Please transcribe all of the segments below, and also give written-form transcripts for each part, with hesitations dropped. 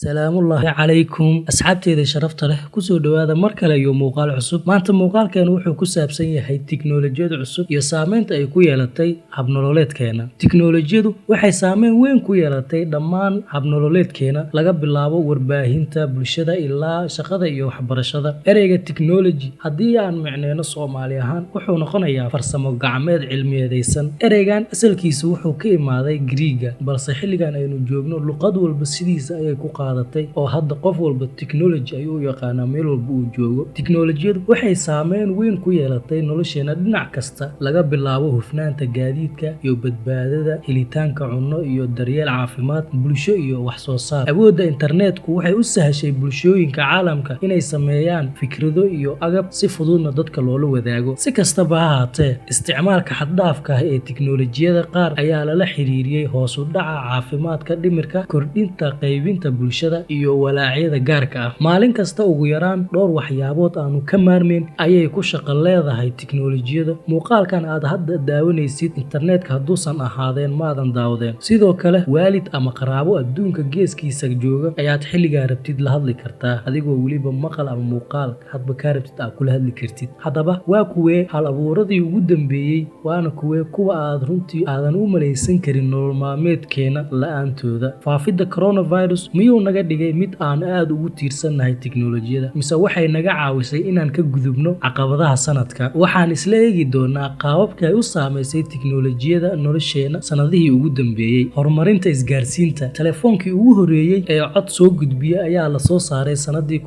salaamullaahi calaykum asxaabteeda sharafta leh kusoo dhawaada mar kale iyo muuqaal cusub. maanta muuqaalkeenu wuxuu ku saabsan yahay tiknoolajiyada cusub iyo saameynta ay ku yeelatay habnololeedkeena. tiknoolajiyadu waxay saameyn weyn ku yeelatay dhammaan habnololeedkeena, laga bilaabo warbaahinta bulshada ilaa shaqada iyo waxbarashada. ereyga technology haddii aan micneyno Soomaali ahaan wuxuu noqonayaa farsamo gacmeed cilmiyeedaysan. ereygan asalkiisu wuxuu ka imaaday Greek, balse xilligan aynu joogno luqad walba sidiisa ayay ku oo hadda qof walba technology ayuu yaqaanaa meel walba uu joogo. tiknoolajiyadu waxay saameyn weyn ku yeelatay nolosheena dhinac kasta, laga bilaabo hufnaanta gaadiidka iyo badbaadada, helitaanka cunno iyo daryeel caafimaad, bulsho iyo wax soo saar. awoodda internetku waxay u sahashay bulshooyinka caalamka inay sameeyaan fikrado iyo agab si fududna dadka loola wadaago. si kastaba ha ahaatee, isticmaalka xad-dhaafka ah ee tiknoolajiyada qaar ayaa lala xiriiriyey hoos u dhaca caafimaadka dhimirka, kordhinta qaybinta bulshada iyo walaacyada gaarka ah. maalin kasta ugu yaraan dhowr waxyaabood aanu ka maarmeyn ayay ku shaqo leedahay tiknoolajiyada. muuqaalkan aad hadda daawanaysid internetka hadduusan ahaadeen maadan daawadeen. sidoo kale waalid ama qaraabo adduunka geeskiisa jooga ayaad xilligaa rabtid la hadli kartaa, adigoo weliba maqal ama muuqaal hadba kaa rabtid aad kula hadli kartid. haddaba waa kuwee hal abuuradii ugu dambeeyey, waana kuwee kuwa aad runtii aadan u malaysan karin nolol maalmeedkeena la-aantooda. faafidda coronavirus miyuu naga dhigay mid aan aad ugu tiirsannahay tiknoolajiyada, mise waxay naga caawisay inaan ka gudubno caqabadaha sanadka? waxaan isla eegi doonaa qaababka ay u saamaysay tiknoolajiyada nolosheena sanadihii ugu dambeeyey. horumarinta isgaarsiinta. telefoonkii ugu horeeyey ee cod soo gudbiya ayaa la soo saaray sanadii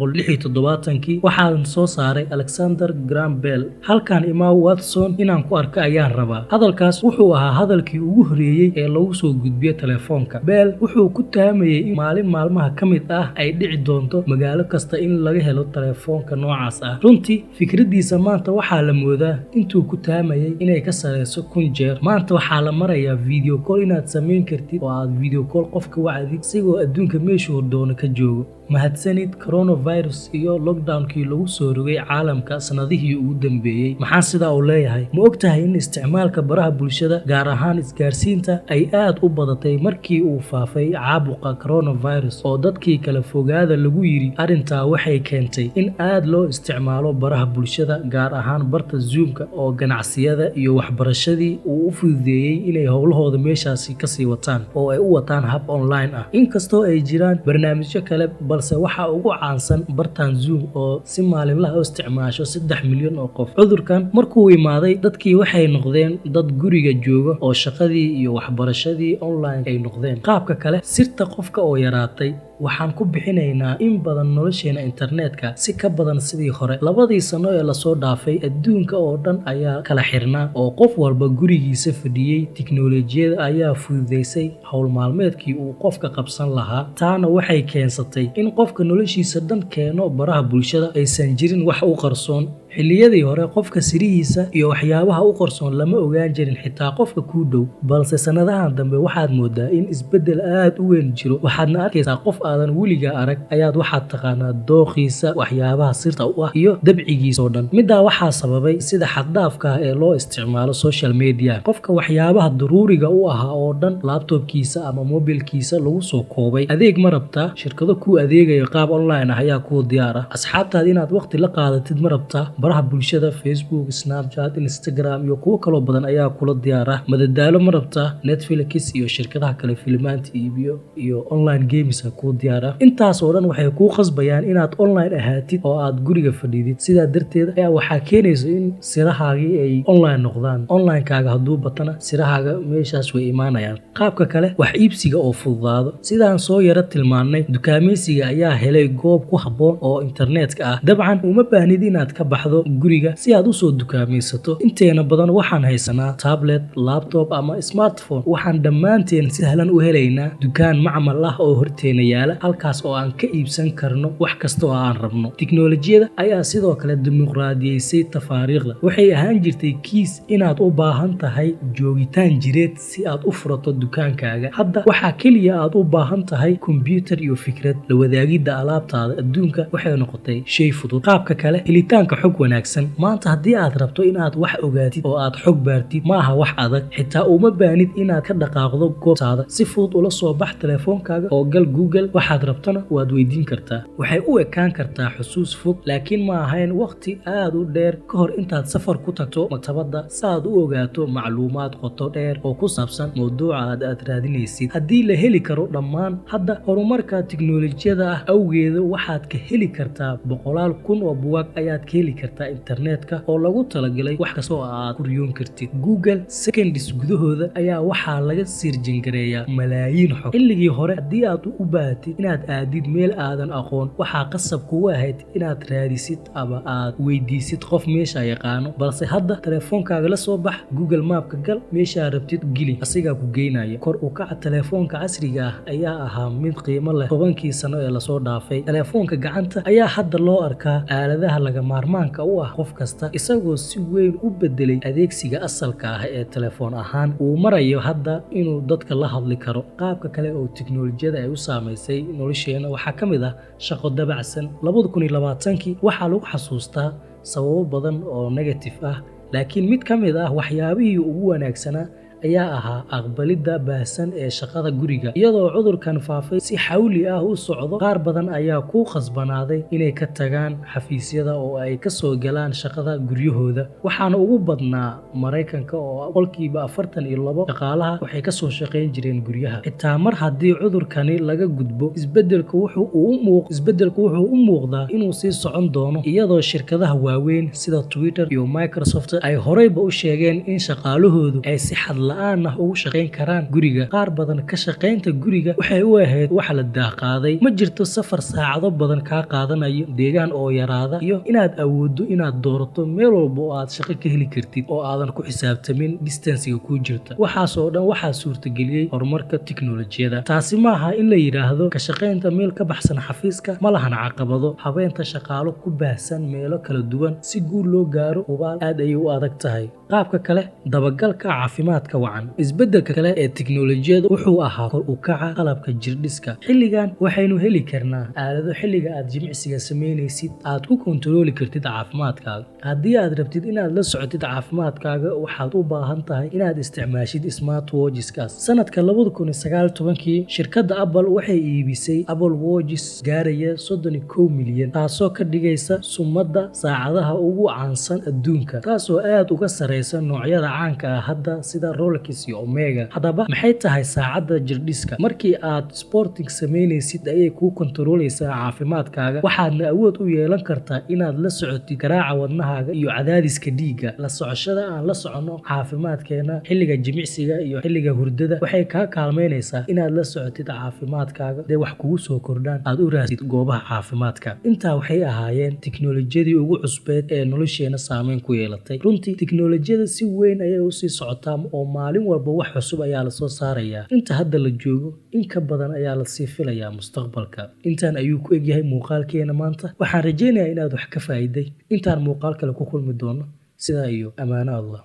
1976. waxaan soo saaray Alexander Graham Bell. halkan Emma Watson inaan ku arko ayaan rabaa. hadalkaas wuxuu ahaa hadalkii ugu horeeyey ee lagu soo gudbiyo telefoonka. Bell wuxuu ku taamayay maalin maalmaha ka mid ah ay dhici doonto magaalo kasta in laga helo telefoonka noocaas ah. runtii fikradiisa maanta waxaa la moodaa intuu ku taamayay inay ka sareyso 1000 jeer. maanta waxaa la marayaa video call inaad samayn kartid oo aad video call qofka wacdid isigoo adduunka meeshuu doono ka joogo. mahadsanid coronavirus iyo lockdownkii lagu soo rogay caalamka sanadihii ugu dambeeyey. maxaan sidaa u leeyahay? ma ogtahay in isticmaalka baraha bulshada gaar ahaan isgaarsiinta ay aad u badatay markii uu faafay caabuqa coronavirus oo dadkii kala fogaada lagu yiri? arrintaa waxay keentay in aad loo isticmaalo baraha bulshada, gaar ahaan barta Zoom-ka oo ganacsiyada iyo waxbarashadii uu u fududeeyey inay howlahooda meeshaasi kasii wataan oo ay u wataan hab online ah. inkastoo ay jiraan barnaamijyo kale, balse waxaa ugu caansan bartan Zoom oo si maalinlaha u isticmaasho 3 milyan oo qof. cudurkan markuu imaaday, dadkii waxay noqdeen dad guriga jooga oo shaqadii iyo waxbarashadii online ay noqdeen. qaabka kale, sirta qofka oo yaraatay. waxaan ku bixinaynaa in badan nolosheena internetka si ka badan sidii hore. 2 sano ee lasoo dhaafay, adduunka oo dhan ayaa kala xirnaa oo qof walba gurigiisa fadhiyey. tiknoolajiyada ayaa fududeysay howl maalmeedkii uu qofka qabsan lahaa. taana waxay keensatay in qofka noloshiisa dhan keeno baraha bulshada, aysan jirin wax u qarsoon. xilliyadii hore qofka sirihiisa iyo waxyaabaha u qarsoon lama ogaan jirin xitaa qofka kuu dhow, balse sanadahan dambe waxaad moodaa in isbeddel aad u weyn jiro. waxaadna arkaysaa qof aadan weligaa arag ayaad waxaad taqaanaa dooqiisa, waxyaabaha sirta u ah iyo dabcigiisa oo dhan. middaa waxaa sababay sida xad-dhaafka ah ee loo isticmaalo social media. qofka waxyaabaha daruuriga u ahaa oo dhan laptopkiisa ama mobilkiisa lagu soo koobay. adeeg ma rabtaa? shirkado kuu adeegaya qaab online ah ayaa kuu diyaar ah. asxaabtaad inaad waqti la qaadatid ma rabtaa? baraha bulshada Facebook, Snapchat, Instagram iyo kuwo kaloo badan ayaa kula diyaar ah. madadaalo ma rabtaa? Netflix iyo shirkadaha kale filimaanta iibiyo iyo online games kuu diyaar ah. intaas oo dhan waxay kuu qasbayaan inaad online ahaatid oo aad guriga fadhidid. sidaa darteed ayaa waxaa keenaysa in sirahaagii ay online noqdaan. onlinekaaga hadduu batana sirahaaga meeshaas way imaanayaan. qaabka kale, wax iibsiga oo fududaado. sidaan soo yara tilmaannay, dukaamaysiga ayaa helay goob ku habboon oo internetka ah. dabcan uma baahnid inaad ka baxdo guriga si aad u soo dukaamaysato. inteena badan waxaan haysanaa tablet, laptop ama smartphone. waxaan dhammaanteen si sahlan u helaynaa dukaan macmal ah oo horteena yaala, halkaas oo aan ka iibsan karno wax kasta oo aan rabno. tiknoolajiyada ayaa sidoo kale dimuqraadiyeysay tafaariiqda. waxay ahaan jirtay kiis inaad u baahan tahay joogitaan jireed si aad u furato dukaankaaga. hadda waxaa keliya aad u baahan tahay kombiyuutar iyo fikrad. la wadaagidda alaabtaada adduunka waxay noqotay shay fudud. qaabka kale, helitaanka xog wanaagsan. maanta haddii aad rabto inaad wax ogaatid oo aad xog baartid, ma aha wax adag. xitaa uma baanid inaad ka dhaqaaqdo goobtaada. si fudud ula soo bax telefoonkaaga oo gal Google waxaad rabtana waad weydiin kartaa. Waxay u ekaan kartaa xusuus fog, laakiin ma ahayn waqti aad u dheer ka hor intaad safar ku tagto maktabadda si aad u ogaato macluumaad qoto dheer oo ku saabsan mowduuca aad raadinaysid. Haddii la heli karo dhammaan, hadda horumarka tiknoolajiyada ah awgeeda waxaad ka heli kartaa boqolaal kun oo buugaag ayaad ka heli kartaa internetka oo lagu talagalay wax kasta oo aad ku riyoon kartid. Google seconds gudahooda ayaa waxaa laga sirjingareeyaa malaayiin xog. Xilligii hore haddii aad u baahatid inaad aadid meel aadan aqoon, waxaa qasab kugu ahayd inaad raadisid ama aad weydiisid qof meesha yaqaano, balse hadda telefoonkaaga la soo bax, Google Mapka gal, meesha rabtid geli, asigaa ku geynaya. Kor u kaca telefoonka casriga ah ayaa ahaa mid qiimo leh 10kii sano ee lasoo dhaafay. Telefoonka gacanta ayaa hadda loo arkaa aaladaha laga maarmaanka u ah qof kasta, isagoo si weyn u bedelay adeegsiga asalka ah ee telefoon ahaan uu marayo hadda inuu dadka la hadli karo. Qaabka kale oo tiknoolajiyada ay u saameysay nolosheena waxaa ka mid ah shaqo dabacsan. 2020kii waxaa lagu xasuustaa sababo badan oo negative ah, laakiin mid ka mid ah waxyaabihii ugu wanaagsanaa ayaa ahaa aqbalidda baahsan ee shaqada guriga. Iyadoo cudurkan faafay si xawli ah u socdo, qaar badan ayaa ku khasbanaaday inay ka tagaan xafiisyada oo ay ka soo galaan shaqada guryahooda. Waxaana ugu badnaa Mareykanka oo 42% shaqaalaha waxay ka soo shaqayn jireen guryaha. Xitaa mar haddii cudurkani laga gudbo, isbeddelku wuxuu u muuqdaa inuu sii socon doono, iyadoo shirkadaha waaweyn sida Twitter iyo Microsoft ay horeyba u sheegeen in shaqaalahoodu ay si xad la'aan ah ugu shaqayn karaan guriga. Qaar badan ka shaqaynta guriga waxay u ahayd wax la daaqaaday. Ma jirto safar saacado badan kaa qaadanayo, deegaan oo yaraada, iyo inaad awooddo inaad doorato meel walba oo aad shaqo ka heli kartid oo aadan ku xisaabtamin distancega ku jirta. Waxaas oo dhan waxaa suurtageliyey horumarka tiknoolajiyada. Taasi maaha in la yiraahdo ka shaqaynta meel ka baxsan xafiiska ma lahan caqabado. Habeenta shaqaalo ku baahsan meelo kala duwan si guul loo gaaro hubaal aad ayay u adag tahay. Qaabka kale, dabagalka caafimaadka wacan. Isbeddelka kale ee tiknoolajiyada wuxuu ahaa kor u kaca qalabka jirdhiska. Xilligan waxaynu heli karnaa aalado xilliga aad jimicsiga sameynaysid aad ku kontarooli kartid caafimaadkaaga. Haddii aad rabtid inaad la socotid caafimaadkaaga, waxaad u baahan tahay inaad isticmaashid smartwatcheskaas. Sanadka 2019kii, shirkadda Apple waxay iibisay Apple Watches gaaraya 31 milyan, taasoo ka dhigaysa sumadda saacadaha ugu caansan adduunka, taasoo aad uga sareysa noocyada caanka ah hadda sida Rolex iyo Omega. Haddaba maxay tahay saacadda jirdhiska? Markii aad sporting sameynaysid ayay kuu kontarooleysaa caafimaadkaaga, waxaadna awood u yeelan kartaa inaad la socotid garaaca wadnahaaga iyo cadaadiska dhiigga. La socoshada aan la soconno caafimaadkeena xilliga jimicsiga iyo xilliga hurdada waxay kaa kaalmeynaysaa inaad la socotid caafimaadkaaga dee wax kugu soo kordhaan aad u raadsid goobaha caafimaadka. Intaa waxay ahaayeen tiknoolajiyadii ugu cusbeed ee nolosheena saameyn ku yeelatay. Runtii tiknoolajiyada si weyn ayay u sii socotaa oo maalin walba wax cusub ayaa la soo saarayaa. Inta hadda la joogo, in ka badan ayaa la sii filayaa mustaqbalka. Intaan ayuu ku egyahay muuqaalkeena maanta. Waxaan rajaynayaa inaad wax ka faa'iiday. Intaan muuqaal kale ku kulmi doono, sidaa iyo amaano Allah.